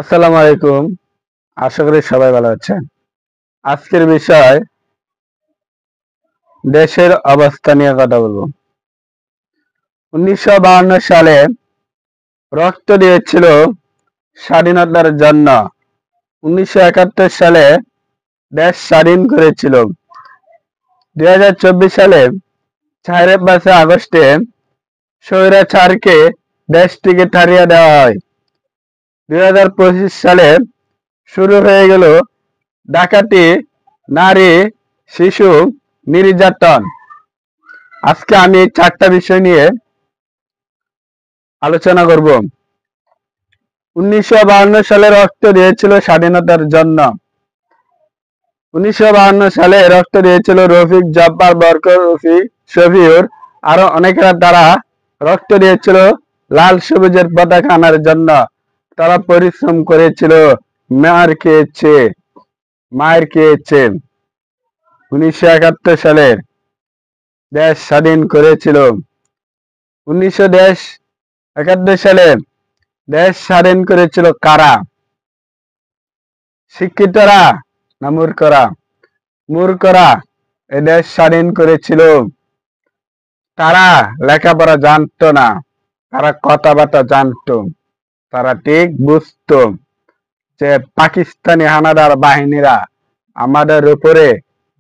আসসালামু আলাইকুম। আশা করি সবাই ভালো আছেন। আজকের বিষয় দেশের অবস্থা নিয়ে কথা বলবো। 1952 সালে রক্ত দিয়েছিল স্বাধীনতার জন্য। 1971 সালে দেশ স্বাধীন করেছিল। 2024 সালে 5 আগস্টে স্বৈরাচারকে দেশ থেকে তাড়িয়ে দেওয়া হয়। 2025 সালে শুরু হয়ে গেল ডাকাতি, নারী, শিশু নির্যাতন। আজকে আমি এই 4টা বিষয় নিয়ে আলোচনা করব। 1952 সালে রক্ত দিয়েছিল স্বাধীনতার জন্য। 1952 সালে রক্ত দিয়েছিল রফিক, জব্বার, বরকত, শফিউর আরো অনেকেরা। তারা রক্ত দিয়েছিল লাল সবুজের পতাকা আনার জন্য। তারা পরিশ্রম করেছিল, মায়ের খেয়েছে। 1971 সালে দেশ স্বাধীন করেছিল। 1971 সালে দেশ স্বাধীন করেছিল কারা? শিক্ষিতরা না মূর্খরা? মূর্খরা এ দেশ স্বাধীন করেছিল। তারা লেখাপড়া জানতো না, তারা কথাবার্তা জানতো। তারা ঠিক বুঝতো যে পাকিস্তানি হানাদার বাহিনীরা আমাদের উপরে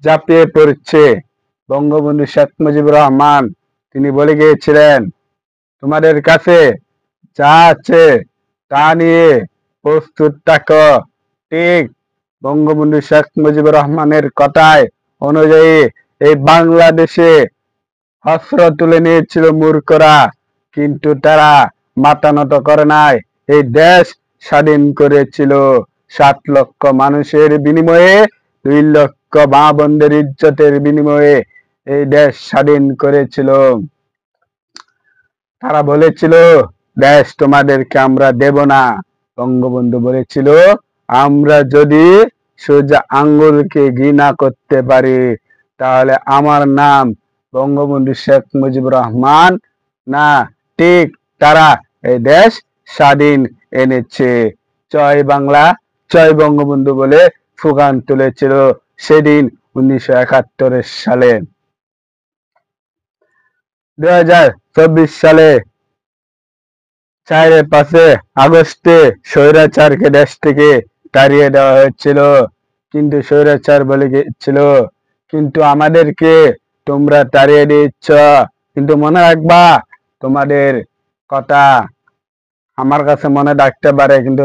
ঝাঁপিয়ে পড়ছে। বঙ্গবন্ধু শেখ মুজিবুর রহমান তিনি বলে গিয়েছিলেন, তোমাদের কাছে যা আছে তা নিয়ে প্রস্তুত থাকো। ঠিক বঙ্গবন্ধু শেখ মুজিবুর রহমানের কথায় অনুযায়ী এই বাংলাদেশে অস্ত্র তুলে নিয়েছিল মূর্খরা, কিন্তু তারা মাথা নত করে নাই। এই দেশ স্বাধীন করেছিল 7 লক্ষ মানুষের বিনিময়ে, 2 লক্ষ মা বোনদের ইজ্জতের বিনিময়ে এই দেশ স্বাধীন করেছিল। তারা বলেছিল দেশ তোমাদেরকে আমরা দেব না। বঙ্গবন্ধু বলেছিল, আমরা যদি সোজা আঙ্গুলকে ঘৃণা করতে পারি তাহলে আমার নাম বঙ্গবন্ধু শেখ মুজিবুর রহমান না। ঠিক তারা এই দেশ স্বাধীন এনেছে। জয় বাংলা, জয় বঙ্গবন্ধু বলে স্লোগান তুলেছিল সেদিন 1971 সালে। 2024 সালে 5 আগস্টে স্বৈরাচারকে দেশ থেকে তাড়িয়ে দেওয়া হয়েছিল। কিন্তু স্বৈরাচার বলে গিয়েছিল, কিন্তু আমাদেরকে তোমরা তাড়িয়ে দিচ্ছ, কিন্তু মনে রাখবা তোমাদের কথা আমার কাছে মনে রাখতে পারে, কিন্তু